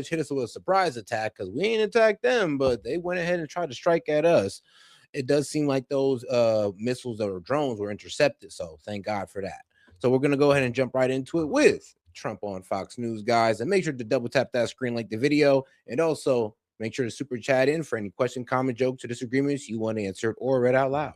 hit us with a surprise attack because we ain't attacked them, but they went ahead and tried to strike at us. It does seem like those missiles or drones were intercepted, so thank God for that. So we're gonna go ahead and jump right into it with Trump on Fox News, guys, and make sure to double tap that screen, like the video, and also make sure to super chat in for any question, comment, jokes, or disagreements you want answered or read out loud.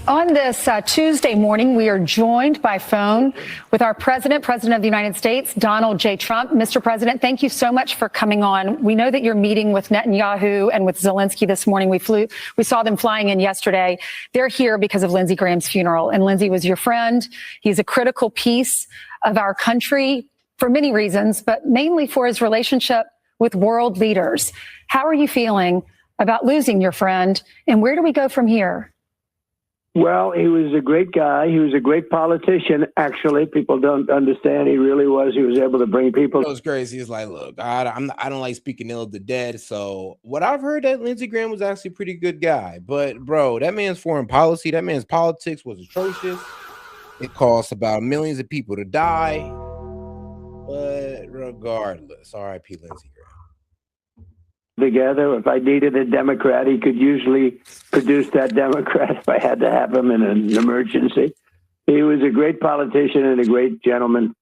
On this Tuesday morning, we are joined by phone with our President of the United States, Donald J. Trump. Mr. President, thank you so much for coming on. We know that you're meeting with Netanyahu and with Zelensky this morning. We saw them flying in yesterday. They're here because of Lindsey Graham's funeral. And Lindsey was your friend. He's a critical piece of our country for many reasons, but mainly for his relationship with world leaders. How are you feeling about losing your friend? And where do we go from here? Well, he was a great guy. He was a great politician, actually. People don't understand. He really was. He was able to bring people. It was crazy. He's like, look, I don't like speaking ill of the dead. So what I've heard that Lindsey Graham was actually a pretty good guy. But, bro, that man's foreign policy, that man's politics was atrocious. It cost about millions of people to die. But regardless, R.I.P. Lindsey Graham. Together, if I needed a Democrat, he could usually produce that Democrat if I had to have him in an emergency. He was a great politician and a great gentleman,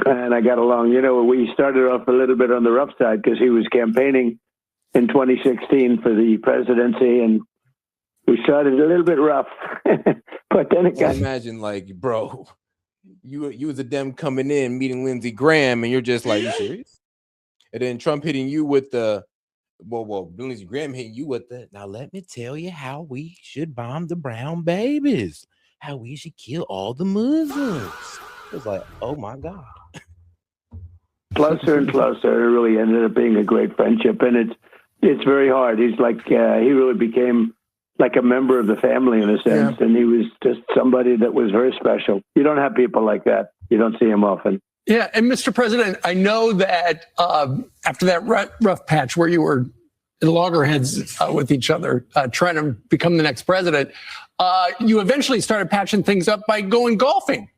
and I got along. You know, we started off a little bit on the rough side because he was campaigning in 2016 for the presidency, and we started a little bit rough. But then it got... Imagine, like, bro, you was a Dem coming in, meeting Lindsey Graham, and you're just like, you serious? And then Trump hitting you with the... Well, Lindsey Graham hitting you with that. Now, let me tell you how we should bomb the brown babies, how we should kill all the Muslims. It was like, oh, my God. Closer and closer. It really ended up being a great friendship. And it's very hard. He's like, he really became like a member of the family in a sense. Yeah. And he was just somebody that was very special. You don't have people like that. You don't see him often. Yeah, and Mr. President, I know that after that rough patch where you were in loggerheads with each other, trying to become the next president, you eventually started patching things up by going golfing.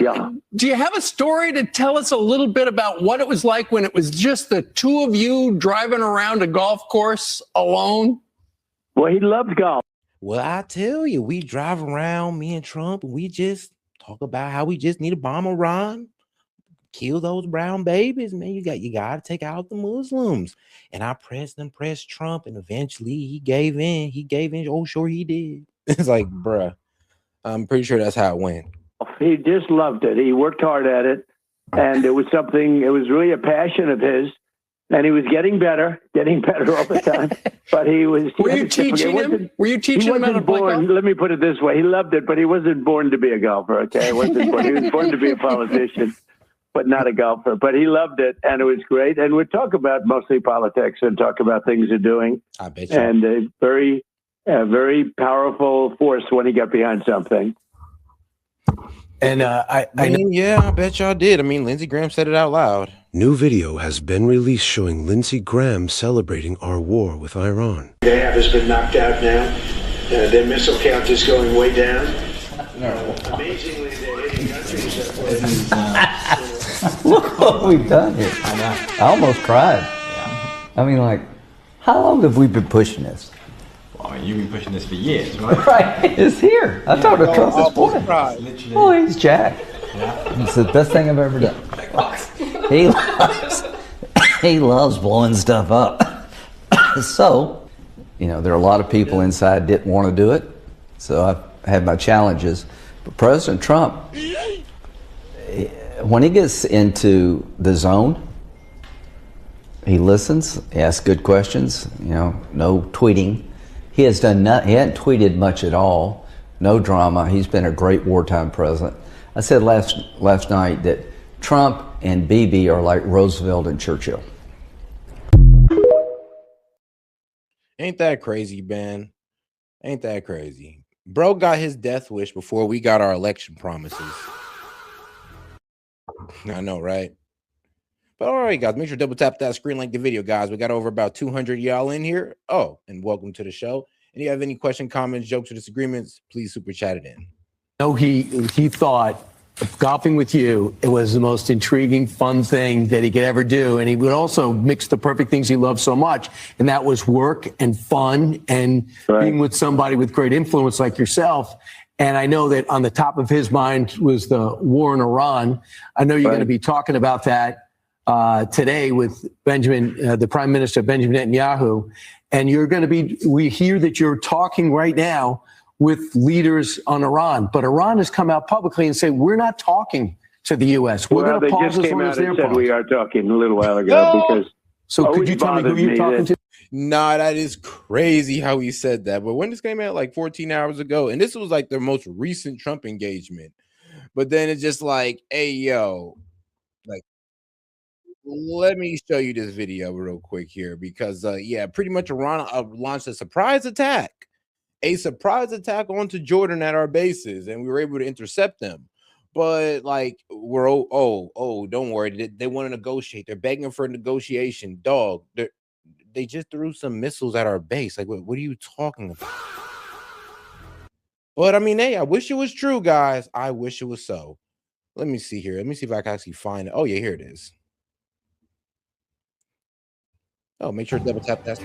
Yeah. Do you have a story to tell us a little bit about what it was like when it was just the two of you driving around a golf course alone? Well, he loved golf. Well, I tell you, we drive around, me and Trump, and we just talk about how we just need to bomb Iran. Kill those brown babies, man. You got to take out the Muslims. And I pressed Trump, and eventually he gave in. Oh, sure he did. It's like, bruh, I'm pretty sure that's how it went. He just loved it. He worked hard at it, and it was really a passion of his. And he was getting better all the time. But he was. Were you teaching him? Were you teaching him how to play golf? Let me put it this way: he loved it, but he wasn't born to be a golfer. Okay, he was born to be a politician, but not a golfer. But he loved it, and it was great. And we'd talk about mostly politics and talk about things they're doing. I bet you. And a very powerful force when he got behind something. And I mean, yeah, I bet y'all did. I mean, Lindsey Graham said it out loud. New video has been released showing Lindsey Graham celebrating our war with Iran. They has been knocked out now. Their missile count is going way down. No. Amazingly, they're hitting countries that Look what we've done here. I know. I almost cried. Yeah. I mean, like, how long have we been pushing this? Well, I mean, you've been pushing this for years, right? Right. It's here. I told her Trump this morning. Oh, he's Jack. Yeah. It's the best thing I've ever done. He loves blowing stuff up. So, you know, there are a lot of people inside didn't want to do it. So I had my challenges. But President Trump, when he gets into the zone, he listens, he asks good questions, you know, no tweeting. He has done he hadn't tweeted much at all, no drama. He's been a great wartime president. I said last night that Trump and Bibi are like Roosevelt and Churchill. Ain't that crazy, Ben? Ain't that crazy? Bro got his death wish before we got our election promises. I know, right? But all right, guys, make sure to double tap that screen, like the video, guys. We got over about 200 y'all in here. Oh, and welcome to the show. And if you have any question, comments, jokes, or disagreements, please super chat it in. No, he thought golfing with you, it was the most intriguing, fun thing that he could ever do. And he would also mix the perfect things he loved so much. And that was work and fun and being with somebody with great influence like yourself. And I know that on the top of his mind was the war in Iran. I know you're going to be talking about that today with the Prime Minister, Benjamin Netanyahu. And you're going to we hear that you're talking right now with leaders on Iran. But Iran has come out publicly and said, we're not talking to the U.S. We're going to pause they just as came long out as they're and said paused. we are talking a little while ago because. So could you tell me who you're talking to? Nah, that is crazy how he said that. But when this came out like 14 hours ago, and this was like their most recent Trump engagement. But then it's just like, hey, yo, like, let me show you this video real quick here because, pretty much Iran launched a surprise attack onto Jordan at our bases, and we were able to intercept them. But like, we're don't worry, they want to negotiate. They're begging for a negotiation, dog. They just threw some missiles at our base. Like, what are you talking about? But I mean, hey, I wish it was true, guys. I wish it was so. Let me see here. Let me see if I can actually find it. Oh yeah, here it is. Oh, make sure to double tap that.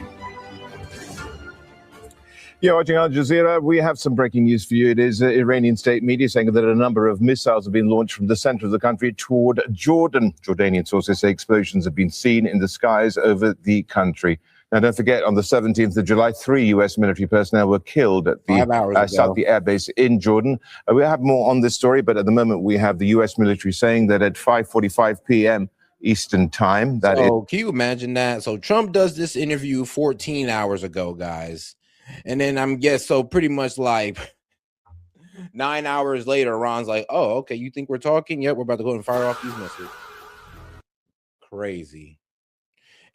You're watching Al Jazeera. We have some breaking news for you. It is Iranian state media saying that a number of missiles have been launched from the center of the country toward Jordan. Jordanian sources say explosions have been seen in the skies over the country. Now, don't forget, on the 17th of July, 3 U.S. military personnel were killed at the Saudi Air Base in Jordan. We'll have more on this story, but at the moment we have the U.S. military saying that at 5:45 p.m. Eastern time. Can you imagine that? So Trump does this interview 14 hours ago, guys. And then pretty much like 9 hours later, Ron's like, oh, okay, you think we're talking? Yep, we're about to go and fire off these missiles. Crazy.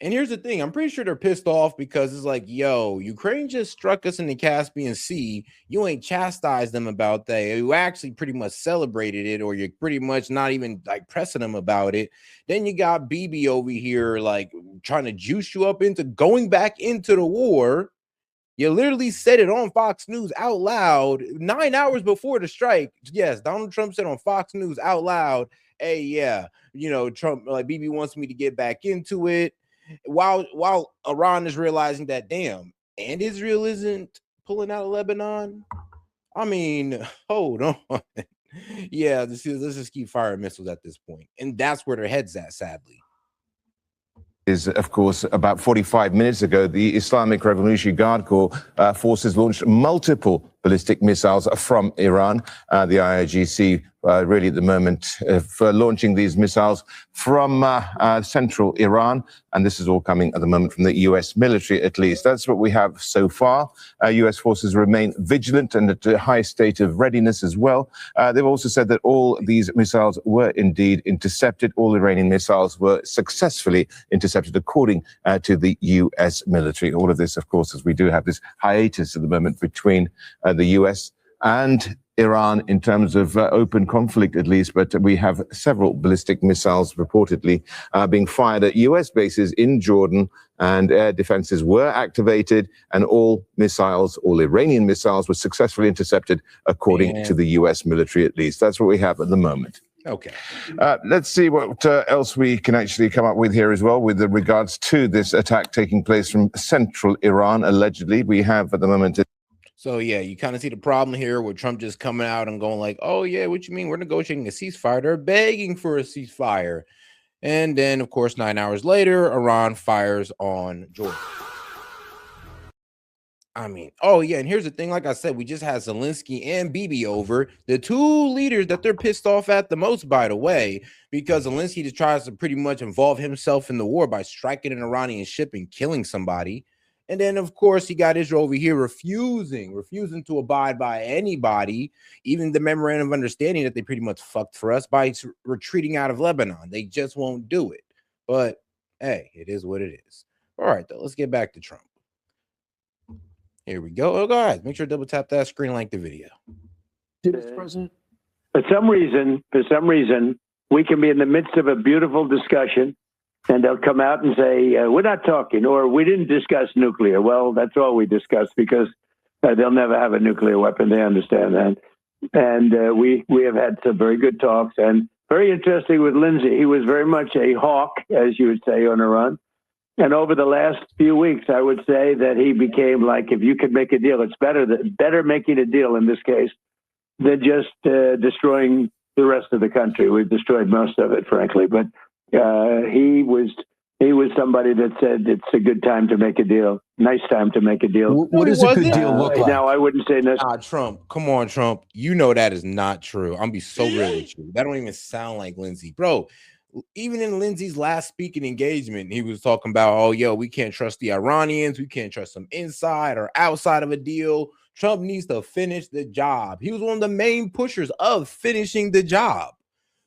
And here's the thing, I'm pretty sure they're pissed off because it's like, yo, Ukraine just struck us in the Caspian Sea. You ain't chastised them about that. You actually pretty much celebrated it, or you're pretty much not even like pressing them about it. Then you got Bibi over here like trying to juice you up into going back into the war. You literally said it on Fox News out loud 9 hours before the strike. Yes, Donald Trump said on Fox News out loud, hey, yeah, Trump, like Bibi wants me to get back into it. While Iran is realizing that, damn, and Israel isn't pulling out of Lebanon. I mean, hold on. Yeah, let's just keep firing missiles at this point. And that's where their head's at, sadly. Is, of course, about 45 minutes ago, the Islamic Revolutionary Guard Corps forces launched multiple ballistic missiles from Iran. The IRGC really at the moment for launching these missiles from central Iran. And this is all coming at the moment from the U.S. military, at least. That's what we have so far. U.S. forces remain vigilant and at a high state of readiness as well. They've also said that all these missiles were indeed intercepted. All Iranian missiles were successfully intercepted, according to the U.S. military. All of this, of course, as we do have this hiatus at the moment between the U.S. and Iran in terms of open conflict, at least, but we have several ballistic missiles reportedly being fired at U.S. bases in Jordan, and air defenses were activated, and all Iranian missiles were successfully intercepted, according to the U.S. military, at least. That's what we have at the moment. Okay. Let's see what else we can actually come up with here as well with regards to this attack taking place from central Iran, allegedly. We have at the moment... So, yeah, you kind of see the problem here with Trump just coming out and going like, oh, yeah, what you mean? We're negotiating a ceasefire. They're begging for a ceasefire. And then, of course, 9 hours later, Iran fires on Jordan. I mean, oh, yeah. And here's the thing. Like I said, we just had Zelensky and Bibi over, the two leaders that they're pissed off at the most, by the way, because Zelensky just tries to pretty much involve himself in the war by striking an Iranian ship and killing somebody. And then, of course, he got Israel over here refusing to abide by anybody, even the memorandum of understanding that they pretty much fucked for us by retreating out of Lebanon. They just won't do it. But, hey, it is what it is. All right, though, let's get back to Trump. Here we go. Oh, guys, make sure to double tap that screen, like the video. President? For some reason, we can be in the midst of a beautiful discussion, and they'll come out and say, we're not talking, or we didn't discuss nuclear. Well, that's all we discussed, because they'll never have a nuclear weapon. They understand that. And we have had some very good talks, and very interesting with Lindsey. He was very much a hawk, as you would say, on Iran. And over the last few weeks, I would say that he became like, if you could make a deal, it's better making a deal in this case than just destroying the rest of the country. We've destroyed most of it, frankly. But he was somebody that said it's a good time to make a deal. Nice time to make a deal. What does a good deal look like? Now, I wouldn't say this. Trump. Come on, Trump. You know that is not true. I'm gonna be so real with you. That don't even sound like Lindsey, bro. Even in Lindsey's last speaking engagement, he was talking about, oh, yo, we can't trust the Iranians. We can't trust them inside or outside of a deal. Trump needs to finish the job. He was one of the main pushers of finishing the job.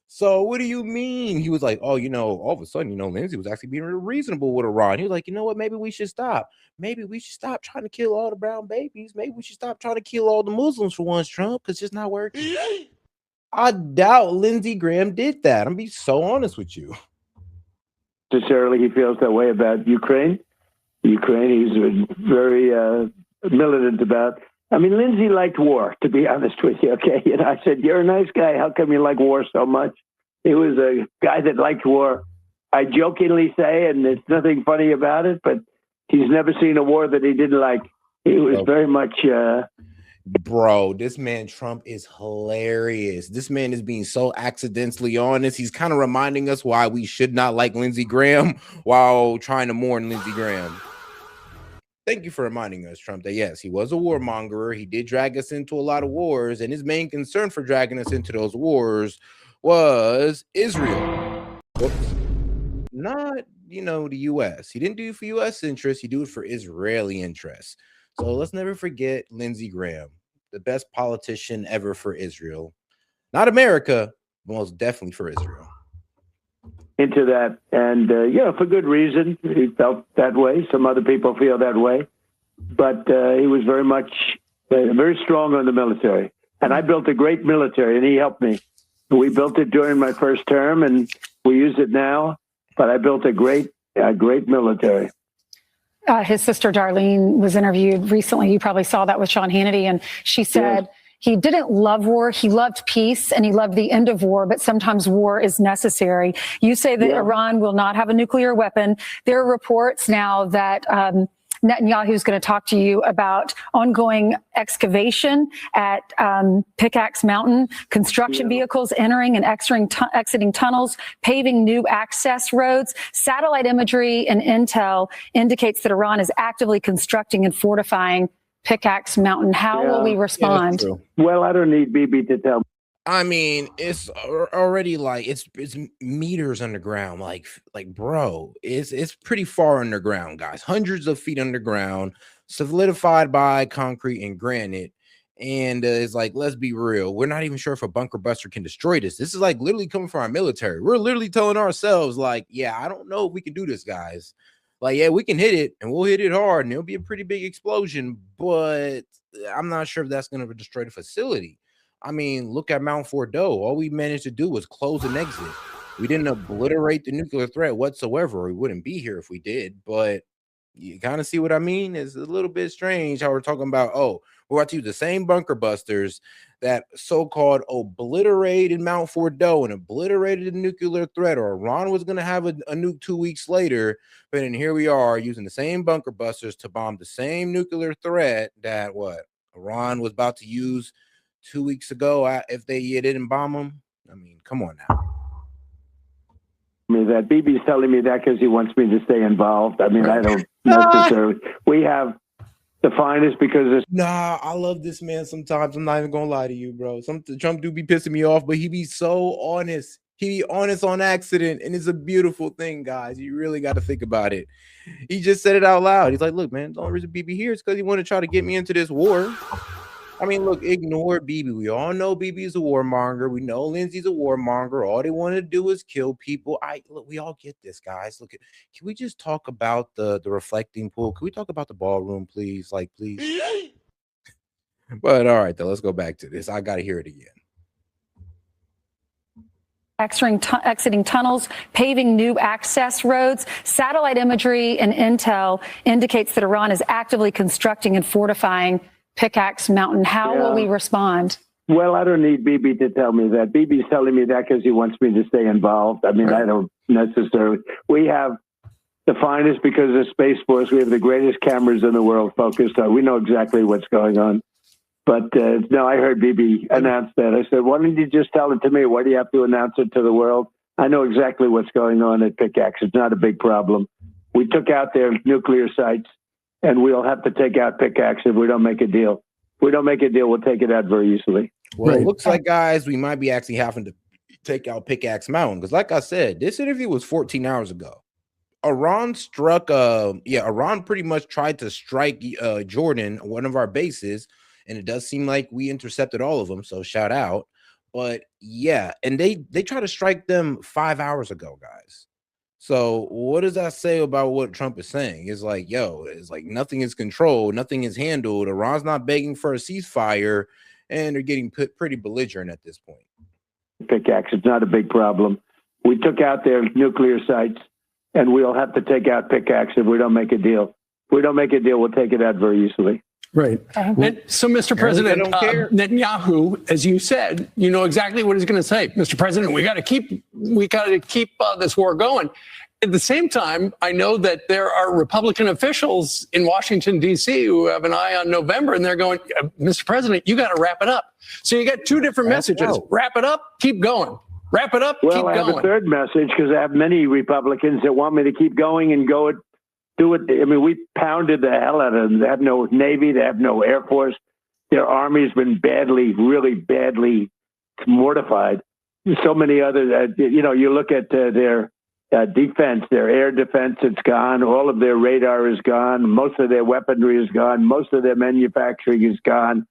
So what do you mean? He was like, oh, all of a sudden, Lindsey was actually being reasonable with Iran. He was like, you know what? Maybe we should stop. Maybe we should stop trying to kill all the brown babies. Maybe we should stop trying to kill all the Muslims for once, Trump, because it's just not working. I doubt Lindsey Graham did that. I'm be so honest with you. Necessarily, he feels that way about Ukraine. He's very militant about. I mean, Lindsey liked war, to be honest with you. Okay, I said, you're a nice guy. How come you like war so much? He was a guy that liked war. I jokingly say, and there's nothing funny about it, but he's never seen a war that he didn't like. He was very much. Bro, this man Trump is hilarious. This man is being so accidentally honest. He's kind of reminding us why we should not like Lindsey Graham while trying to mourn Lindsey Graham. Thank you for reminding us, Trump, that yes, he was a warmonger. He did drag us into a lot of wars, and his main concern for dragging us into those wars was Israel. Whoops. Not, the U.S. He didn't do it for U.S. interests. He did it for Israeli interests. So let's never forget Lindsey Graham, the best politician ever for Israel. Not America, but most definitely for Israel. Into that, and for good reason. He felt that way. Some other people feel that way, but he was very strong on the military. And I built a great military, and he helped me. We built it during my first term, and we use it now. But I built a great military. His sister Darlene was interviewed recently. You probably saw that with Sean Hannity, and she said. Yeah. He didn't love war. He loved peace and he loved the end of war, but sometimes war is necessary. You say that Iran will not have a nuclear weapon. There are reports now that Netanyahu is going to talk to you about ongoing excavation at Pickaxe Mountain, construction vehicles entering and exiting tunnels, paving new access roads. Satellite imagery and intel indicates that Iran is actively constructing and fortifying Pickaxe Mountain. How will we respond? Well, I don't need Bibi to tell me. I mean, it's already like it's meters underground. Like bro, it's pretty far underground, guys. Hundreds of feet underground, solidified by concrete and granite. And it's like, let's be real. We're not even sure if a bunker buster can destroy this. This is like literally coming from our military. We're literally telling ourselves, like, yeah, I don't know if we can do this, guys. Like, yeah, we can hit it and we'll hit it hard and it'll be a pretty big explosion, but I'm not sure if that's going to destroy the facility. I mean, look at Mount Fordo. All we managed to do was close an exit. We didn't obliterate the nuclear threat whatsoever. We wouldn't be here if we did, but you kind of see what I mean? It's a little bit strange how we're talking about, oh, we're about to use the same bunker busters that so-called obliterated Mount Fordo and obliterated the nuclear threat, or Iran was going to have a nuke 2 weeks later. But then here we are using the same bunker busters to bomb the same nuclear threat that Iran was about to use 2 weeks ago if they didn't bomb them. I mean, come on now. That Bibi's telling me that because he wants me to stay involved. I mean, I don't necessarily. We have the finest because it's. Nah, I love this man sometimes. I'm not even going to lie to you, bro. Trump do be pissing me off, but he be so honest. He be honest on accident, and it's a beautiful thing, guys. You really got to think about it. He just said it out loud. He's like, look, man, the only reason Bibi here is because he wanted to try to get me into this war. I mean, look, ignore Bibi. We all know Bibi is a warmonger. We know Lindsey's a warmonger. All they want to do is kill people. Look, we all get this, guys. Look, can we just talk about the reflecting pool? Can we talk about the ballroom, please? Like, please. But all right, though, let's go back to this. I got to hear it again. Exiting tunnels, paving new access roads. Satellite imagery and intel indicates that Iran is actively constructing and fortifying Pickaxe Mountain. How will we respond? Well, I don't need Bibi to tell me that. Bibi's telling me that because he wants me to stay involved. I mean, I don't necessarily. We have the finest because of Space Force. We have the greatest cameras in the world focused on. We know exactly what's going on. But no, I heard Bibi announce that. I said, why don't you just tell it to me? Why do you have to announce it to the world? I know exactly what's going on at Pickaxe. It's not a big problem. We took out their nuclear sites, and we'll have to take out Pickaxe if we don't make a deal. If we don't make a deal, we'll take it out very easily. Well, it looks like, guys, we might be actually having to take out Pickaxe Mountain because, like I said, this interview was 14 hours ago. Iran struck, Iran pretty much tried to strike Jordan, one of our bases, and it does seem like we intercepted all of them, so shout out. But yeah, and they tried to strike them 5 hours ago, guys. So what does that say about what Trump is saying? It's like, yo, it's like nothing is controlled, nothing is handled. Iran's not begging for a ceasefire, and they're getting pretty belligerent at this point. Pickaxe, it's not a big problem. We took out their nuclear sites, and we'll have to take out Pickaxe if we don't make a deal. If we don't make a deal, we'll take it out very easily. Right. And so, Mr. President, Netanyahu, as you said, you know exactly what he's going to say. Mr. President, we got to keep this war going. At the same time, I know that there are Republican officials in Washington, D.C. who have an eye on November, and they're going, Mr. President, you got to wrap it up. So you got two different messages. Wrap it up, keep going. Wrap it up, keep going. Well, I have a third message because I have many Republicans that want me to keep going and do it. I mean, we pounded the hell out of them. They have no Navy. They have no Air Force. Their army's been really badly mortified. So many other, you look at their defense, their air defense, it's gone. All of their radar is gone. Most of their weaponry is gone. Most of their manufacturing is gone.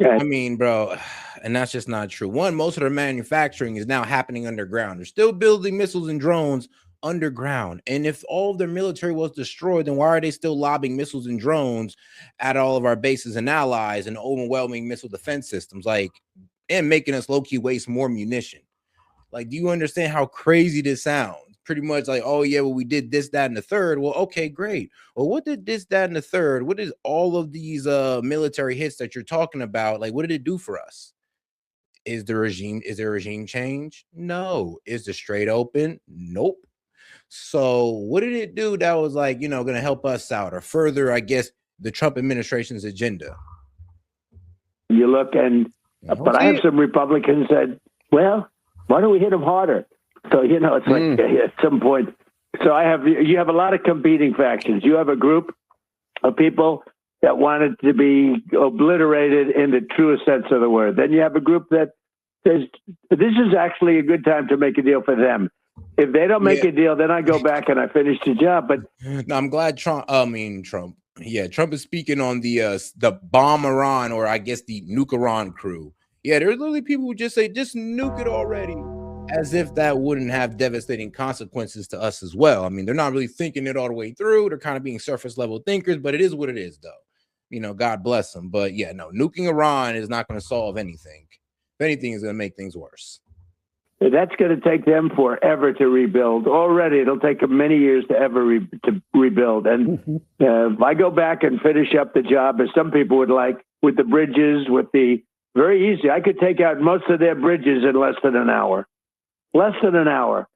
I mean, bro, and that's just not true. One, most of their manufacturing is now happening underground. They're still building missiles and drones underground. And if all of their military was destroyed, then why are they still lobbing missiles and drones at all of our bases and allies and overwhelming missile defense systems, and making us low-key waste more munition? Like, do you understand how crazy this sounds? Pretty much like, oh yeah, well, we did this, that, and the third. Well, okay, great. Well, what did this, that, and the third? What is all of these military hits that you're talking about? Like, what did it do for us? Is there a regime change? No. Is the straight open? Nope. So what did it do that was like, going to help us out or further, I guess, the Trump administration's agenda? You look but I have some Republicans that, well, why don't we hit them harder? So, it's like at some point. So you have a lot of competing factions. You have a group of people that wanted to be obliterated in the truest sense of the word. Then you have a group that says, this is actually a good time to make a deal for them. If they don't make a deal, then I go back and I finish the job. But I'm glad Trump. Yeah, Trump is speaking on the bomb Iran, or I guess the nuke Iran crew. Yeah, there's literally people who just say, just nuke it already, as if that wouldn't have devastating consequences to us as well. I mean, they're not really thinking it all the way through. They're kind of being surface level thinkers, but it is what it is, though. God bless them. But yeah, no, nuking Iran is not going to solve anything. If anything, it's going to make things worse. That's going to take them forever to rebuild. Already, it'll take them many years to ever to rebuild. And if I go back and finish up the job, as some people would like, with the bridges, very easy. I could take out most of their bridges in less than an hour. Less than an hour.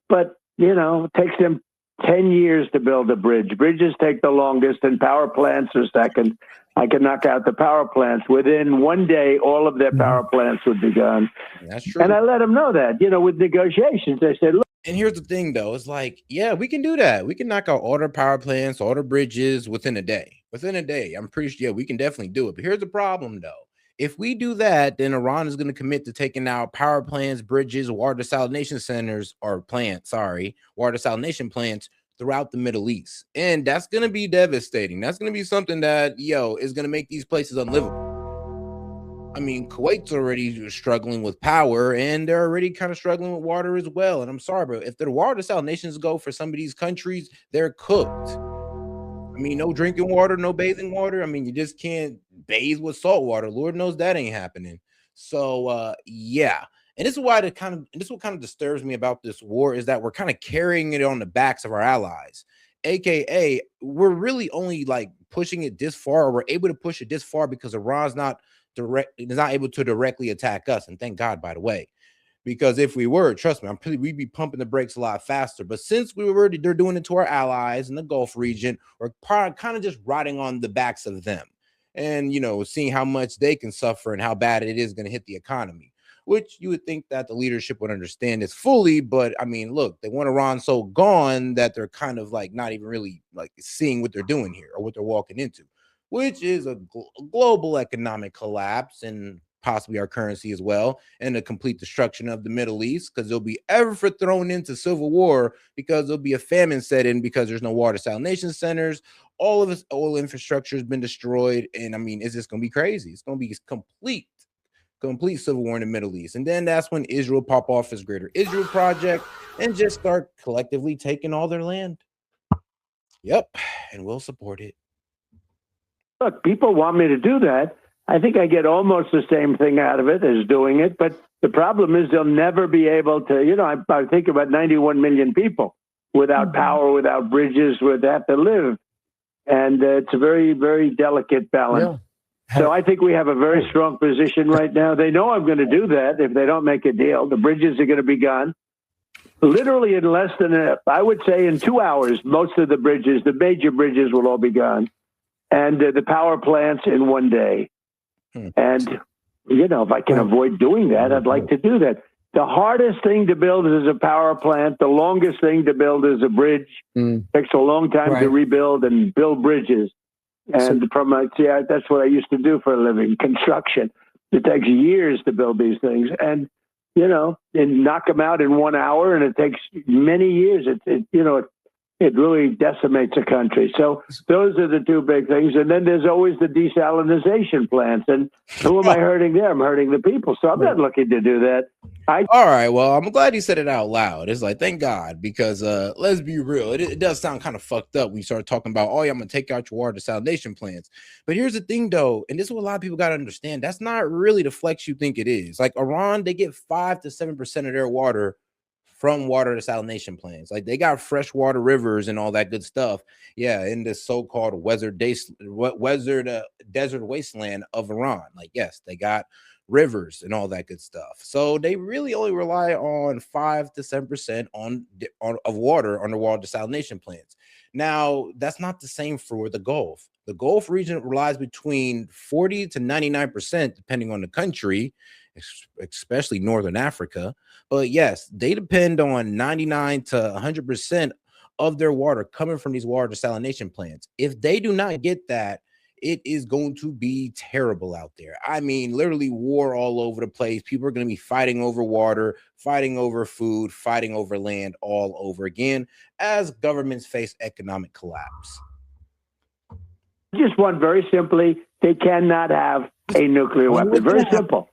But, it takes them 10 years to build a bridge. Bridges take the longest, and power plants are second. I can knock out the power plants. Within one day, all of their power plants would be gone. That's true. And I let them know that, with negotiations. I said, look. And here's the thing, though. It's like, yeah, we can do that. We can knock out all the power plants, all the bridges within a day. Within a day. I'm pretty sure, we can definitely do it. But here's the problem, though. If we do that, then Iran is going to commit to taking out power plants, bridges, water desalination water desalination plants throughout the Middle East. And that's going to be devastating. That's going to be something that, is going to make these places unlivable. I mean, Kuwait's already struggling with power, and they're already kind of struggling with water as well. And I'm sorry, bro, if the water desalinations go for some of these countries, they're cooked. I mean, no drinking water, no bathing water. I mean, you just can't bathe with salt water. Lord knows that ain't happening. So, yeah. And this is why what kind of disturbs me about this war is that we're kind of carrying it on the backs of our allies, aka we're really only like pushing it this far, or we're able to push it this far because Iran's not able to directly attack us. And thank God, by the way, because if we were, trust me, we'd be pumping the brakes a lot faster. But since they're doing it to our allies in the Gulf region, we're kind of just riding on the backs of them, and seeing how much they can suffer and how bad it is going to hit the economy. Which you would think that the leadership would understand this fully, but I mean, look, they want Iran so gone that they're kind of like not even really like seeing what they're doing here or what they're walking into, which is a global economic collapse and possibly our currency as well, and a complete destruction of the Middle East, because they'll be ever thrown into civil war because there'll be a famine set in because there's no water desalination centers. All of this oil infrastructure has been destroyed, and I mean, it's just going to be crazy. It's going to be complete civil war in the Middle East. And then that's when Israel pop off his Greater Israel Project and just start collectively taking all their land. Yep, and we'll support it. Look, people want me to do that. I think I get almost the same thing out of it as doing it, but the problem is they'll never be able to, I think about 91 million people without power, without bridges, would have to live. And it's a very, very delicate balance. Yeah. So I think we have a very strong position right now. They know I'm going to do that if they don't make a deal. The bridges are going to be gone. Literally in less than, I would say in 2 hours, most of the bridges, the major bridges will all be gone. And the power plants in 1 day. And, if I can avoid doing that, I'd like to do that. The hardest thing to build is a power plant. The longest thing to build is a bridge. Takes a long time to rebuild and build bridges. And that's what I used to do for a living, construction. It takes years to build these things. And, and knock them out in 1 hour, and it takes many years. It really decimates a country. So those are the two big things. And then there's always the desalinization plants. And who am I hurting there? I'm hurting the people. So I'm not looking to do that. All right. Well, I'm glad you said it out loud. It's like, thank God, because let's be real. It does sound kind of fucked up when you start talking about, I'm going to take out your water desalination plants. But here's the thing, though, and this is what a lot of people got to understand. That's not really the flex you think it is. Like Iran, they get 5 to 7% of their water from water desalination plants. Like they got freshwater rivers and all that good stuff. Yeah, in this so-called desert wasteland of Iran. Like, yes, they got rivers and all that good stuff. So they really only rely on 5 to 7% of water underwater desalination plants. Now, that's not the same for the Gulf. The Gulf region relies between 40 to 99%, depending on the country, especially Northern Africa. But yes, they depend on 99 to 100% of their water coming from these water desalination plants. If they do not get that, it is going to be terrible out there. I mean, literally war all over the place. People are going to be fighting over water, fighting over food, fighting over land all over again as governments face economic collapse. Just one, very simply, they cannot have a nuclear weapon. Very simple.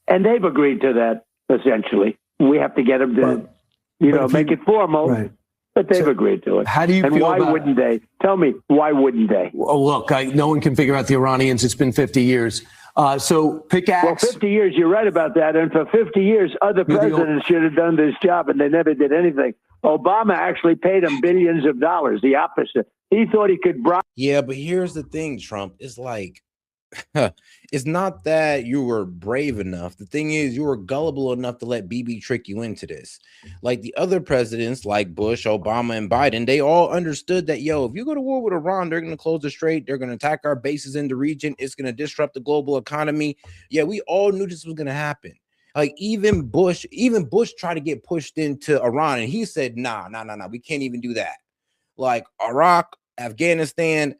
And they've agreed to that, essentially. We have to get them to, make it formal. Right. But they've agreed to it. How do you and feel why about wouldn't they? Tell me, why wouldn't they? Well, look, no one can figure out the Iranians. It's been 50 years. So pickaxe. Well, 50 years, you're right about that. And for 50 years, other presidents should have done this job, and they never did anything. Obama actually paid them billions of dollars, the opposite. He thought he could bribe. Yeah, but here's the thing, Trump. It's like, it's not that you were brave enough. The thing is, you were gullible enough to let BB trick you into this. Like the other presidents, like Bush, Obama, and Biden, they all understood that, if you go to war with Iran, they're going to close the strait. They're going to attack our bases in the region. It's going to disrupt the global economy. Yeah, we all knew this was going to happen. Like even Bush tried to get pushed into Iran, and he said, nah, we can't even do that. Like Iraq, Afghanistan,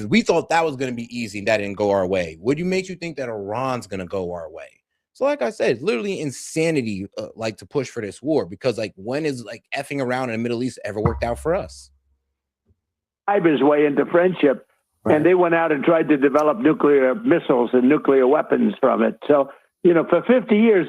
we thought that was going to be easy, and that didn't go our way. What makes you think that Iran's going to go our way? So like I said, it's literally insanity, to push for this war, because when is effing around in the Middle East ever worked out for us? His way into friendship, and they went out and tried to develop nuclear missiles and nuclear weapons from it. So, for 50 years,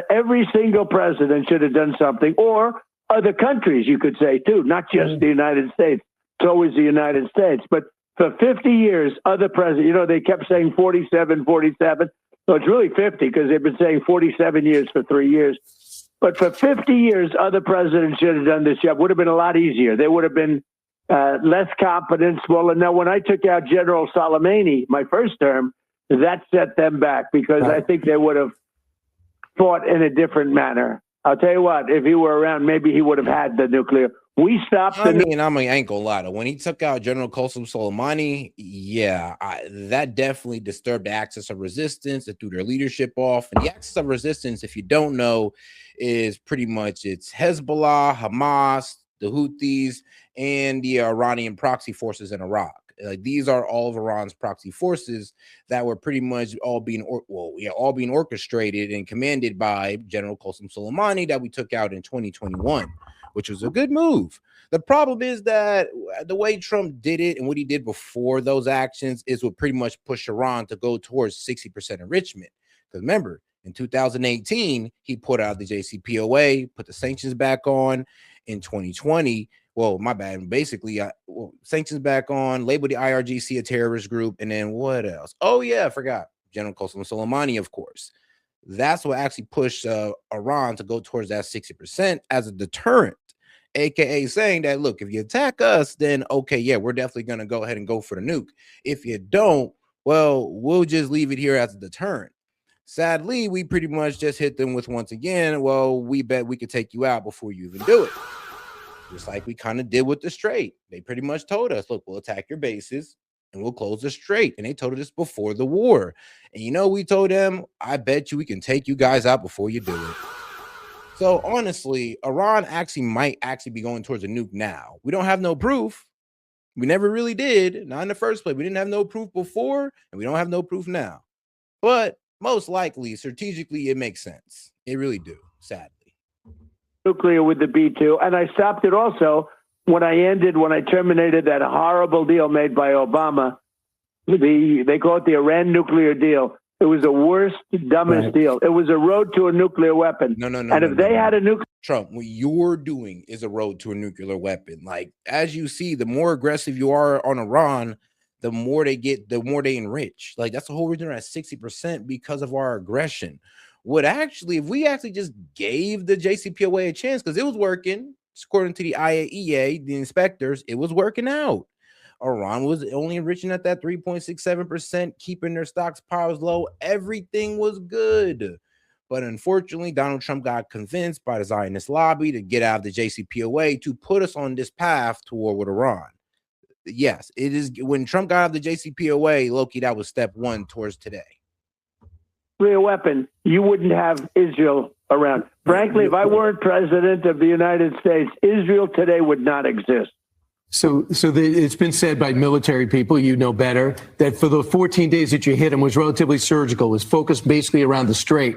every single president should have done something, or other countries, you could say too, not just the United States. It's always the United States, but for 50 years, other presidents, they kept saying 47. So it's really 50 because they've been saying 47 years for 3 years. But for 50 years, other presidents should have done this job. Would have been a lot easier. They would have been less competent. Well, now when I took out General Soleimani, my first term, that set them back because I think they would have fought in a different manner. I'll tell you what, if he were around, maybe he would have had the nuclear. We stopped the nuclear. I ain't gonna lie. When he took out General Qasem Soleimani, that definitely disturbed the axis of resistance. It threw their leadership off. And the axis of resistance, if you don't know, is pretty much it's Hezbollah, Hamas, the Houthis, and the Iranian proxy forces in Iraq. These are all of Iran's proxy forces that were pretty much all being orchestrated and commanded by General Qasem Soleimani that we took out in 2021, which was a good move. The problem is that the way Trump did it and what he did before those actions is what pretty much pushed Iran to go towards 60% enrichment. Because remember, in 2018, he put out the JCPOA, put the sanctions back on. In 2020, well, my bad. Basically, sanctions back on, labeled the IRGC a terrorist group, and then what else? Oh yeah, I forgot. General Qasem Soleimani, of course. That's what actually pushed Iran to go towards that 60% as a deterrent, aka saying that, look, if you attack us, then okay, yeah, we're definitely gonna go ahead and go for the nuke. If you don't, well, we'll just leave it here as a deterrent. Sadly, we pretty much just hit them with, once again, well, we bet we could take you out before you even do it. Just like we kind of did with the Strait. They pretty much told us, look, we'll attack your bases and we'll close the Strait. And they told us before the war. And we told them, I bet you we can take you guys out before you do it. So honestly, Iran might be going towards a nuke now. We don't have no proof. We never really did. Not in the first place. We didn't have no proof before, and we don't have no proof now. But most likely, strategically, it makes sense. It really do, sadly. Nuclear with the B-2. And I stopped it also when I terminated that horrible deal made by Obama. They call it the Iran nuclear deal. It was the worst, dumbest deal. It was a road to a nuclear weapon. No. And if they had a nuclear... Trump, what you're doing is a road to a nuclear weapon. Like, as you see, the more aggressive you are on Iran, the more they enrich. Like, that's the whole reason they're at 60% because of our aggression. If we actually just gave the JCPOA a chance, because it was working, according to the IAEA, the inspectors, it was working out. Iran was only enriching at that 3.67%, keeping their stockpiles low. Everything was good. But unfortunately, Donald Trump got convinced by the Zionist lobby to get out of the JCPOA to put us on this path to war with Iran. Yes, it is. When Trump got out of the JCPOA, Loki, that was step one towards today. Nuclear weapon, you wouldn't have Israel around. Frankly, if I weren't president of the United States, Israel today would not exist. So it's been said by military people, you know better, that for the 14 days that you hit him was relatively surgical, was focused basically around the Strait.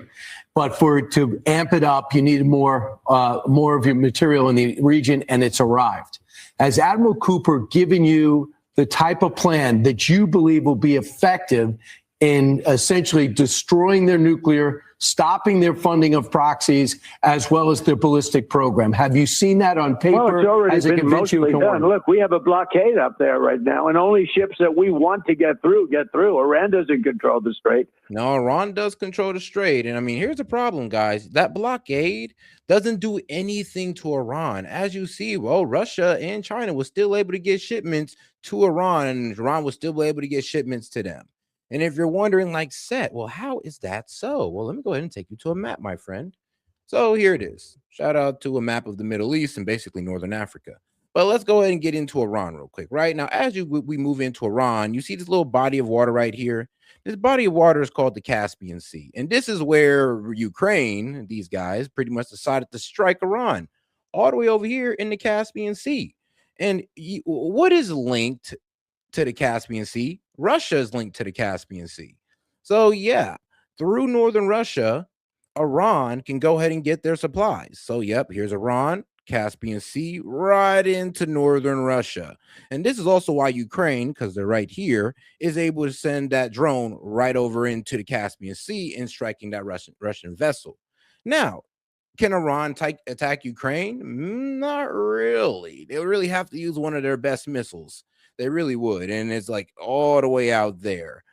But to amp it up, you needed more of your material in the region, and it's arrived. Has Admiral Cooper given you the type of plan that you believe will be effective in essentially destroying their nuclear, stopping their funding of proxies, as well as their ballistic program? Have you seen that on paper? Well, it's already been mostly done. Look, we have a blockade up there right now, and only ships that we want to get through. Iran doesn't control the Strait. No, Iran does control the Strait. And I mean, here's the problem, guys. That blockade doesn't do anything to Iran. As you see, well, Russia and China was still able to get shipments to Iran, and Iran was still able to get shipments to them. And if you're wondering, like, Seth, well, how is that so? Well, let me go ahead and take you to a map, my friend. So here it is. Shout out to a map of the Middle East and basically Northern Africa. But let's go ahead and get into Iran real quick. Right now, as we move into Iran, you see this little body of water right here. This body of water is called the Caspian Sea. And this is where Ukraine, these guys, pretty much decided to strike Iran all the way over here in the Caspian Sea. And what is linked to the Caspian Sea? Russia is linked to the Caspian Sea. So yeah, through northern Russia, Iran can go ahead and get their supplies. So yep, here's Iran, Caspian Sea, right into northern Russia. And this is also why Ukraine, because they're right here, is able to send that drone right over into the Caspian Sea and striking that Russian vessel. Now, can Iran attack Ukraine? Not really. They would really have to use one of their best missiles. They really would. And it's like all the way out there.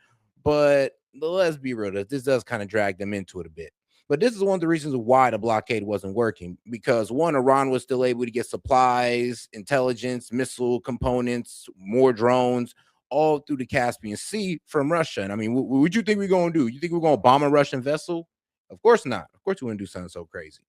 But let's be real. This does kind of drag them into it a bit. But this is one of the reasons why the blockade wasn't working. Because one, Iran was still able to get supplies, intelligence, missile components, more drones, all through the Caspian Sea from Russia. And I mean, what you think we're going to do? You think we're going to bomb a Russian vessel? Of course not. Of course we wouldn't do something so crazy.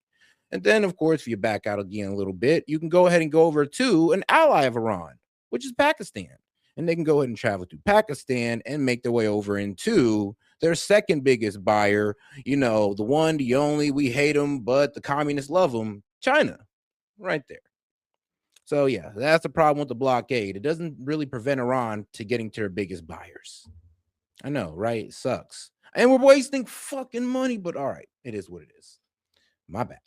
And then, of course, if you back out again a little bit, you can go ahead and go over to an ally of Iran, which is Pakistan. And they can go ahead and travel through Pakistan and make their way over into their second biggest buyer, you know, the one, the only, we hate them, but the communists love them, China, right there. So, yeah, that's the problem with the blockade. It doesn't really prevent Iran to getting to their biggest buyers. I know, right? It sucks. And we're wasting fucking money, but all right, it is what it is. My bad.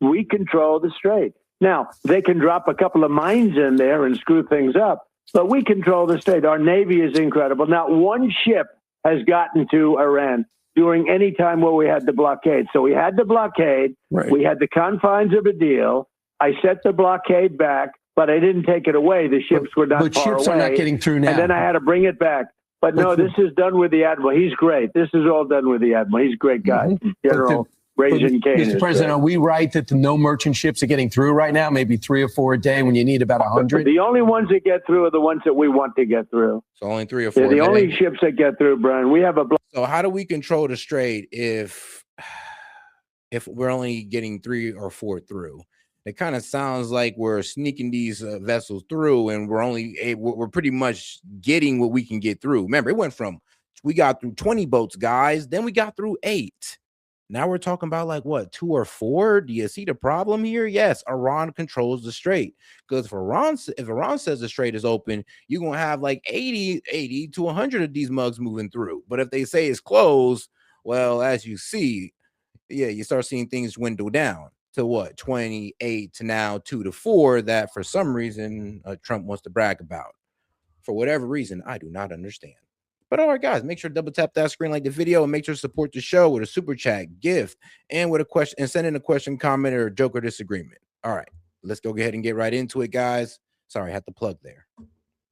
We control the strait. Now, they can drop a couple of mines in there and screw things up, but we control the strait. Our Navy is incredible. Not one ship has gotten to Iran during any time where we had the blockade. So we had the blockade. Right. We had the confines of a deal. I set the blockade back, but I didn't take it away. The ships were not far away. But ships are not getting through now. And then I had to bring it back. But no, this is done with the Admiral. He's great. This is all done with the Admiral. He's a great guy. Mm-hmm. General Raising Kane. Mr. President, are we right that the no merchant ships are getting through right now? Maybe 3 or 4 a day when you need about 100? The only ones that get through are the ones that we want to get through. So only 3 or 4 a day. The only ships that get through, Brian. We have a... So how do we control the strait if we're only getting 3 or 4 through? It kind of sounds like we're sneaking these vessels through, and we're pretty much getting what we can get through. Remember, it went from we got through 20 boats, guys. Then we got through 8. Now we're talking about like what, 2 or 4? Do you see the problem here? Yes, Iran controls the strait, because if Iran says the strait is open, you're gonna have like 80 to 100 of these mugs moving through. But if they say it's closed, well, as you see, yeah, you start seeing things dwindle down to what, 28 to now 2 to 4 that for some reason Trump wants to brag about. For whatever reason, I do not understand. But all right, guys, make sure to double tap that screen, like the video, and make sure to support the show with a super chat, gift, and with a question, and send in a question, comment, or joke or disagreement. All right, let's go ahead and get right into it, guys. Sorry, I had to plug there.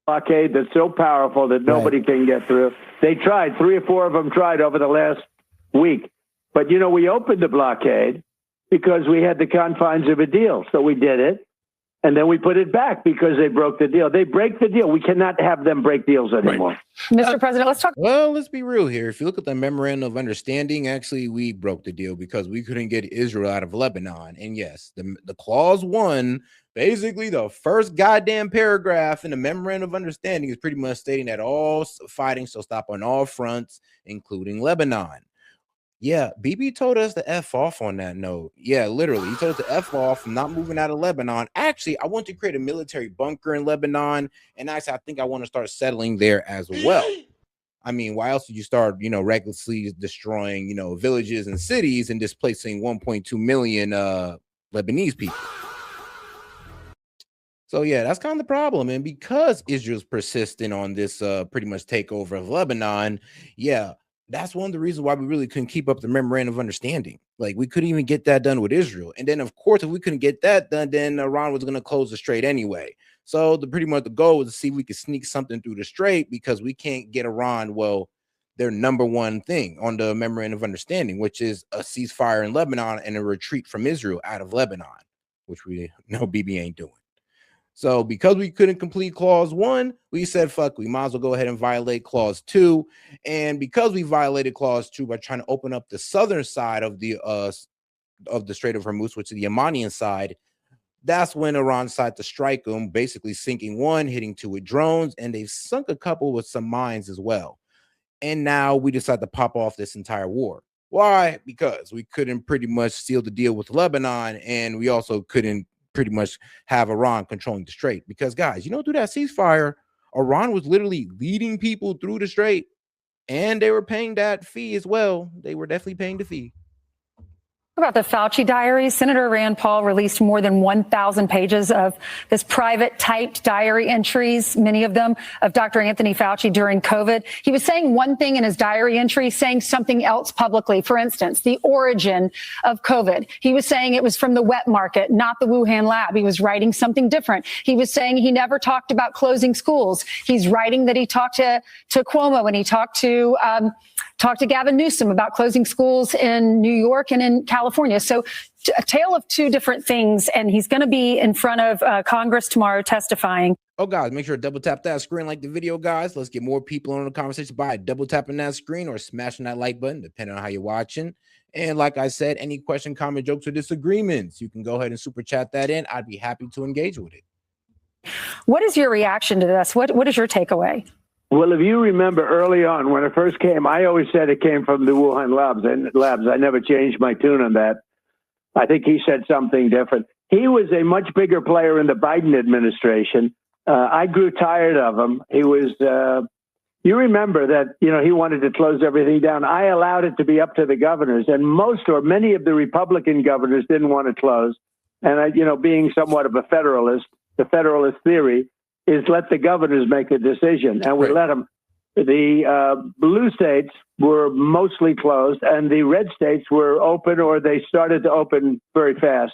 Blockade that's so powerful that nobody can get through. They tried. 3 or 4 of them tried over the last week. But, you know, we opened the blockade because we had the confines of a deal. So we did it. And then we put it back because they broke the deal. They break the deal. We cannot have them break deals anymore. Right. Mr. President, let's talk. Well, let's be real here. If you look at the memorandum of understanding, actually, we broke the deal because we couldn't get Israel out of Lebanon. And yes, the clause 1, basically the first goddamn paragraph in the memorandum of understanding is pretty much stating that all fighting shall stop on all fronts, including Lebanon. Yeah, Bibi told us to F off on that note. Yeah, literally. He told us to F off, not moving out of Lebanon. Actually, I want to create a military bunker in Lebanon. And actually, I think I want to start settling there as well. I mean, why else would you start, recklessly destroying, villages and cities and displacing 1.2 million Lebanese people? So, yeah, that's kind of the problem. And because Israel's persistent on this pretty much takeover of Lebanon, yeah, that's one of the reasons why we really couldn't keep up the memorandum of understanding. Like, we couldn't even get that done with Israel. And then, of course, if we couldn't get that done, then Iran was going to close the strait anyway. So pretty much the goal was to see if we could sneak something through the strait, because we can't get Iran, well, their number one thing on the memorandum of understanding, which is a ceasefire in Lebanon and a retreat from Israel out of Lebanon, which we know Bibi ain't doing. So because we couldn't complete clause 1, we said, fuck, we might as well go ahead and violate clause 2. And because we violated clause 2 by trying to open up the southern side of the Strait of Hormuz, which is the Yemenian side, that's when Iran decided to strike them, basically sinking 1, hitting 2 with drones, and they've sunk a couple with some mines as well. And now we decide to pop off this entire war. Why? Because we couldn't pretty much seal the deal with Lebanon, and we also couldn't pretty much have Iran controlling the strait. Because, guys, through that ceasefire, Iran was literally leading people through the strait, and they were paying that fee as well. They were definitely paying the fee. About the Fauci diaries, Senator Rand Paul released more than 1,000 pages of this private typed diary entries, many of them of Dr. Anthony Fauci during COVID. He was saying one thing in his diary entry, saying something else publicly. For instance, the origin of COVID. He was saying it was from the wet market, not the Wuhan lab. He was writing something different. He was saying he never talked about closing schools. He's writing that he talked to Cuomo and he talked to talked to Gavin Newsom about closing schools in New York and in California. So a tale of two different things. And he's going to be in front of Congress tomorrow testifying. Oh, guys, make sure to double tap that screen like the video, guys. Let's get more people on the conversation by double tapping that screen or smashing that like button, depending on how you're watching. And like I said, any question, comment, jokes, or disagreements, you can go ahead and super chat that in. I'd be happy to engage with it. What is your reaction to this? What is your takeaway? Well, if you remember early on when it first came, I always said it came from the Wuhan labs. I never changed my tune on that. I think he said something different. He was a much bigger player in the Biden administration. I grew tired of him. He was, you remember that, he wanted to close everything down. I allowed it to be up to the governors, and most or many of the Republican governors didn't want to close. And, being somewhat of a federalist, the federalist theory is let the governors make a decision, and we let them. The blue states were mostly closed, and the red states were open, or they started to open very fast.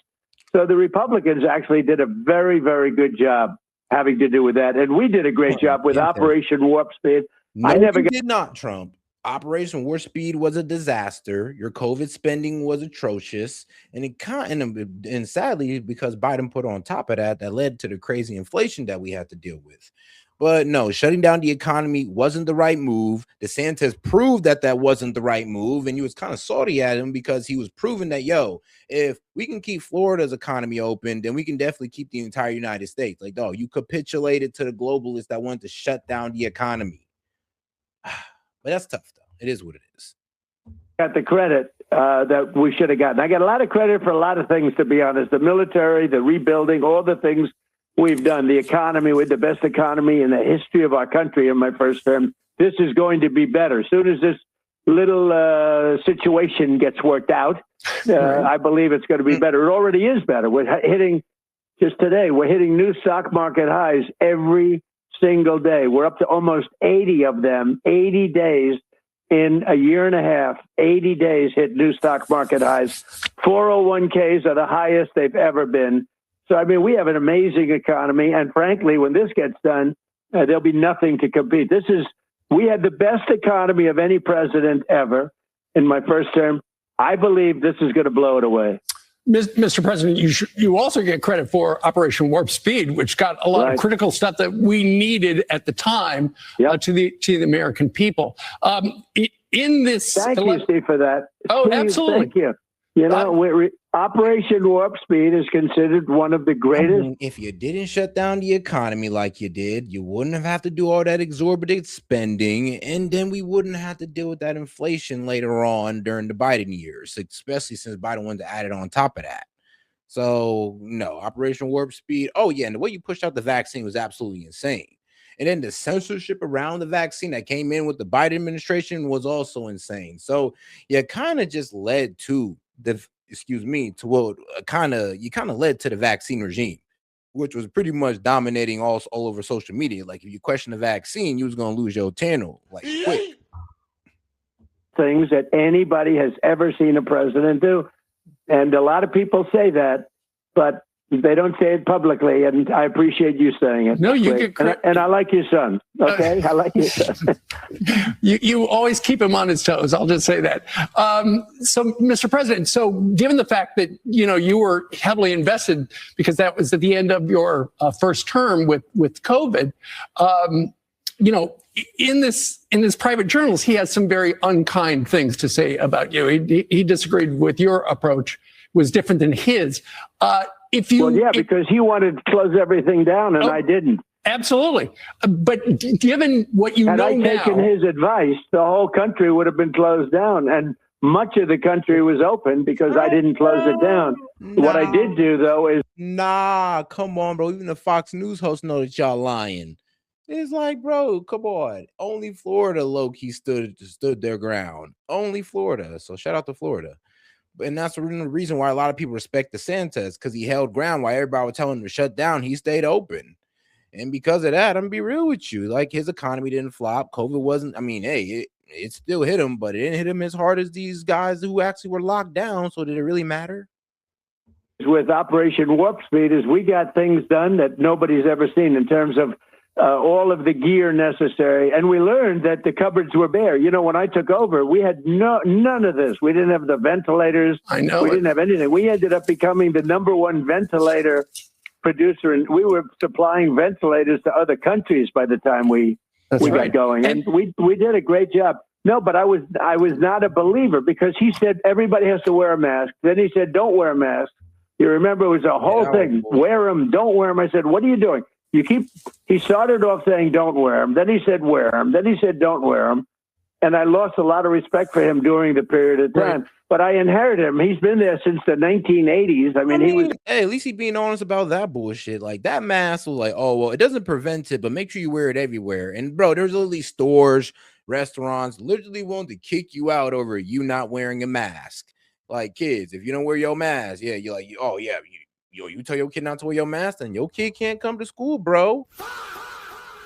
So the Republicans actually did a very, very good job having to do with that, and we did a great job with Operation Warp Speed. No, you did not, Trump. Operation Warp Speed was a disaster. Your COVID spending was atrocious, and and sadly, because Biden put on top of that, that led to the crazy inflation that we had to deal with. But no, shutting down the economy wasn't the right move. DeSantis proved that that wasn't the right move, and he was kind of salty at him because he was proving that, if we can keep Florida's economy open, then we can definitely keep the entire United States. Like, you capitulated to the globalists that wanted to shut down the economy. But that's tough, though. It is what it is. Got the credit that we should have gotten. I got a lot of credit for a lot of things, to be honest. The military, the rebuilding, all the things we've done. The economy, with the best economy in the history of our country in my first term. This is going to be better. As soon as this little situation gets worked out, I believe it's going to be better. It already is better. We're hitting, just today, we're hitting new stock market highs every single day. We're up to almost 80 of them, 80 days in a year and a half. 80 days hit new stock market highs. 401ks are the highest they've ever been. So, I mean, we have an amazing economy. And frankly, when this gets done, there'll be nothing to compete. We had the best economy of any president ever in my first term. I believe this is going to blow it away. Mr. President, you also get credit for Operation Warp Speed, which got a lot of critical stuff that we needed at the time to the American people. In this, thank you, Steve, for that. Oh, Steve, absolutely. Thank you. Operation Warp Speed is considered one of the greatest. If you didn't shut down the economy like you did, you wouldn't have to do all that exorbitant spending, and then we wouldn't have to deal with that inflation later on during the Biden years, especially since Biden wanted to add it on top of that. So, no, Operation Warp Speed. Oh, yeah, and the way you pushed out the vaccine was absolutely insane. And then the censorship around the vaccine that came in with the Biden administration was also insane. So, it kind of just led to what led to the vaccine regime, which was pretty much dominating all over social media. Like, if you question the vaccine, you was going to lose your channel, like, quick. Things that anybody has ever seen a president do. And a lot of people say that, but they don't say it publicly, and I appreciate you saying it. No, you get credit. And I like your son, okay? I like your son. You always keep him on his toes, I'll just say that. So, Mr. President, given the fact that, you were heavily invested because that was at the end of your first term with COVID, in this private journals, he has some very unkind things to say about you. He disagreed with your approach, was different than his. Because he wanted to close everything down, and I didn't. Absolutely. But given what you know now... Had I taken his advice, the whole country would have been closed down, and much of the country was open because I didn't close it down. What I did do, though, is... Come on, bro. Even the Fox News hosts know that y'all lying. It's like, bro, come on. Only Florida low-key stood their ground. Only Florida. So shout out to Florida. And that's the reason why a lot of people respect DeSantis, because he held ground while everybody was telling him to shut down. He stayed open. And because of that, I'm gonna be real with you. Like, his economy didn't flop. COVID wasn't, it still hit him, but it didn't hit him as hard as these guys who actually were locked down. So did it really matter? With Operation Warp Speed is we got things done that nobody's ever seen in terms of all of the gear necessary. And we learned that the cupboards were bare. You know, when I took over, we had none of this. We didn't have the ventilators. I know. We didn't have anything. We ended up becoming the #1 ventilator producer, and we were supplying ventilators to other countries by the time we got going. And we did a great job. No, but I was not a believer, because he said everybody has to wear a mask. Then he said, don't wear a mask. You remember, it was a whole thing. Wear them, don't wear them. I said, what are you doing? He started off saying, don't wear them. Then he said, wear them. Then he said, don't wear them. And I lost a lot of respect for him during the period of time. Right. But I inherited him. He's been there since the 1980s. I mean, he was. Hey, at least he being honest about that bullshit. Like, that mask was like, oh, well, it doesn't prevent it, but make sure you wear it everywhere. And bro, there's literally stores, restaurants literally want to kick you out over you not wearing a mask. Like, kids, if you don't wear your mask, yeah, you're like, oh yeah, you tell your kid not to wear your mask, then your kid can't come to school, bro.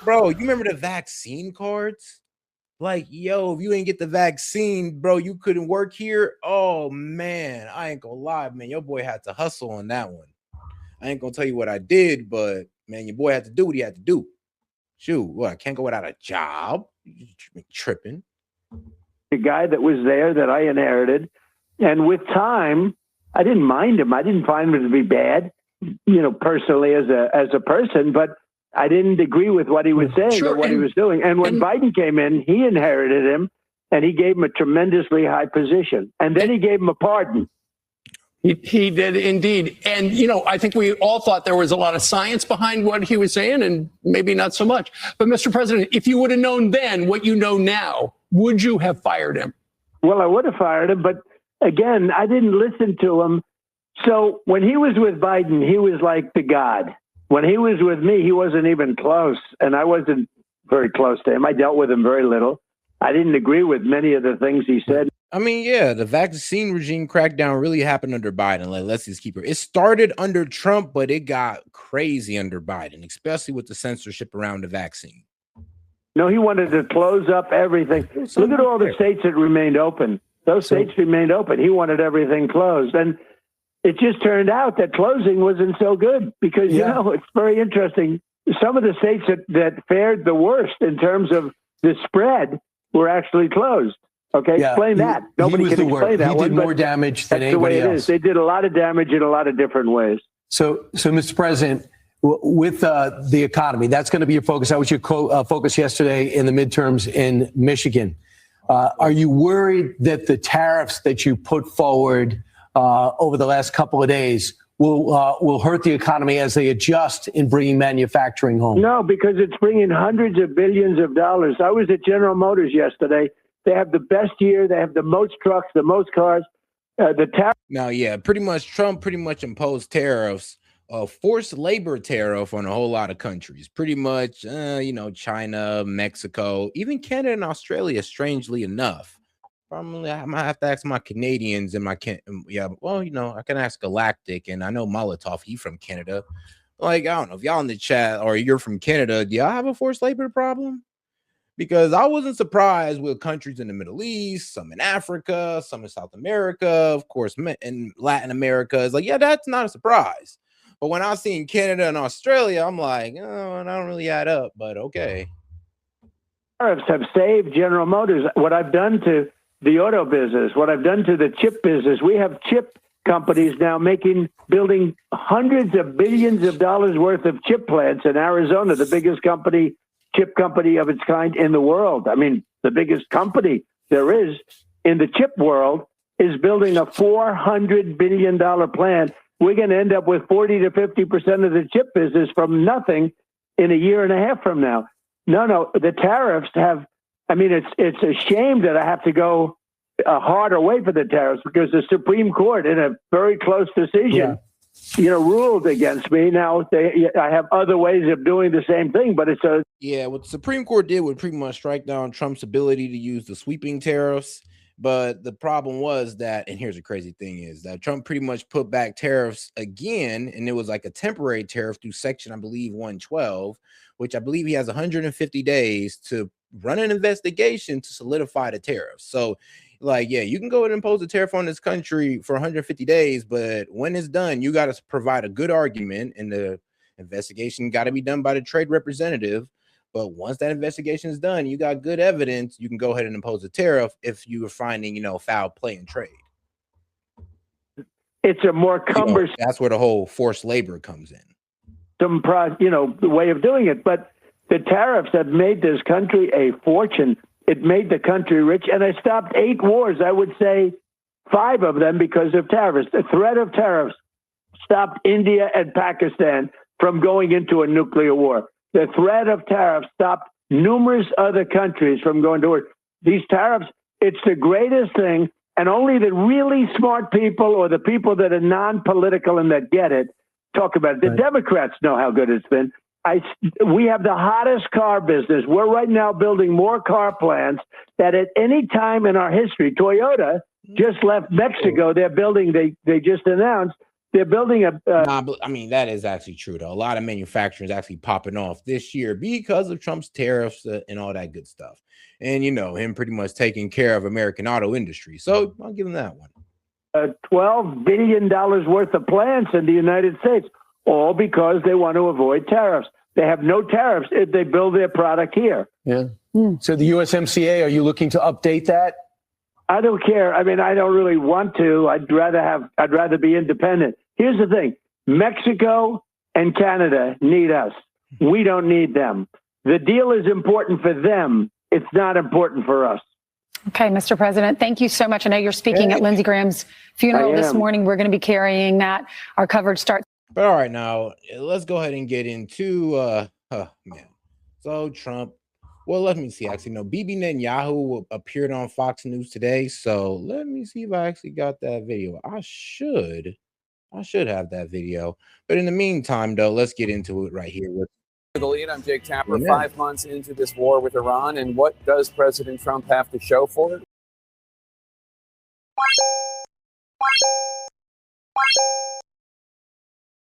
Bro, you remember the vaccine cards? Like, yo, if you ain't get the vaccine, bro, you couldn't work here. Oh man, I ain't gonna lie, man. Your boy had to hustle on that one. I ain't gonna tell you what I did, but man, your boy had to do what he had to do. Shoot, what? I can't go without a job. You tripping. The guy that was there that I inherited, and with time, I didn't mind him. I didn't find him to be bad, you know, personally as a person, but I didn't agree with what he was saying or what he was doing. And when Biden came in, he inherited him, and he gave him a tremendously high position. And then he gave him a pardon. He did indeed. And, you know, I think we all thought there was a lot of science behind what he was saying, and maybe not so much. But, Mr. President, if you would have known then what you know now, would you have fired him? Well, I would have fired him. But again, I didn't listen to him. So when he was with Biden, he was like the God. When he was with me, he wasn't even close. And I wasn't very close to him. I dealt with him very little. I didn't agree with many of the things he said. I mean, yeah, the vaccine regime crackdown really happened under Biden. Like, let's just keep it. It started under Trump, but it got crazy under Biden, especially with the censorship around the vaccine. No, he wanted to close up everything. Look at all the states that remained open. Those states remained open. He wanted everything closed. And it just turned out that closing wasn't so good because, you know, it's very interesting. Some of the states that fared the worst in terms of the spread were actually closed. Okay, explain that. Nobody can explain that. He did more damage than anybody else. They did a lot of damage in a lot of different ways. So, Mr. President, with the economy, that's going to be your focus. That was your focus yesterday in the midterms in Michigan. Are you worried that the tariffs that you put forward over the last couple of days will hurt the economy as they adjust in bringing manufacturing home? No, because it's bringing hundreds of billions of dollars. I was at General Motors yesterday. They have the best year. They have the most trucks, the most cars. The tariff. Now, yeah, pretty much Trump imposed tariffs, forced labor tariff on a whole lot of countries. Pretty much, you know, China, Mexico, even Canada and Australia, strangely enough. Probably I might have to ask my Canadians and well, you know, I can ask Galactic, and I know Molotov, he from Canada. Like, I don't know if y'all in the chat or you're from Canada, do y'all have a forced labor problem? Because I wasn't surprised with countries in the Middle East, some in Africa, some in South America, of course, in Latin America. It's like, yeah, that's not a surprise. But when I seen Canada and Australia, I'm like, oh, I don't really add up, but okay. Tariffs have saved General Motors. What I've done to the auto business, what I've done to the chip business, we have chip companies now building hundreds of billions of dollars worth of chip plants in Arizona, the biggest chip company of its kind in the world. I mean, the biggest company there is in the chip world is building a $400 billion plant. We're going to end up with 40 to 50% of the chip business from nothing in a year and a half from now. No, the tariffs have, I mean, it's a shame that I have to go a harder way for the tariffs because the Supreme Court, in a very close decision, ruled against me. Now I have other ways of doing the same thing, but what the Supreme Court did would pretty much strike down Trump's ability to use the sweeping tariffs. But the problem was that, and here's the crazy thing is that Trump pretty much put back tariffs again, and it was like a temporary tariff through section, I believe, 112, which I believe he has 150 days to run an investigation to solidify the tariffs. So like, yeah, you can go and impose a tariff on this country for 150 days, but when it's done, you got to provide a good argument, and the investigation got to be done by the trade representative. But once that investigation is done, you got good evidence, you can go ahead and impose a tariff if you are finding, foul play in trade. It's a more cumbersome. That's where the whole forced labor comes in. The way of doing it. But the tariffs have made this country a fortune. It made the country rich. And I stopped 8 wars. I would say 5 of them because of tariffs. The threat of tariffs stopped India and Pakistan from going into a nuclear war. The threat of tariffs stopped numerous other countries from going to war. These tariffs, it's the greatest thing. And only the really smart people or the people that are non-political and that get it talk about it. The Democrats know how good it's been. We have the hottest car business. We're right now building more car plants that at any time in our history, Toyota just left Mexico. They're building, they just announced, they're building that is actually true, though. A lot of manufacturing is actually popping off this year because of Trump's tariffs and all that good stuff. And, him pretty much taking care of American auto industry. So I'll give him that one. $12 billion worth of plants in the United States, all because they want to avoid tariffs. They have no tariffs if they build their product here. Yeah. So the USMCA, are you looking to update that? I don't care. I mean, I don't really want to. I'd rather be independent. Here's the thing. Mexico and Canada need us. We don't need them. The deal is important for them. It's not important for us. Okay, Mr. President, thank you so much. I know you're speaking at Lindsey Graham's funeral this morning. We're going to be carrying that. Our coverage starts. But all right, now let's go ahead and get into So Trump. Well, let me see. Actually, no, Bibi Netanyahu appeared on Fox News today. So let me see if I actually got that video. I should have that video. But in the meantime, though, let's get into it right here with The Lead. I'm Jake Tapper. 5 months into this war with Iran, and what does President Trump have to show for it?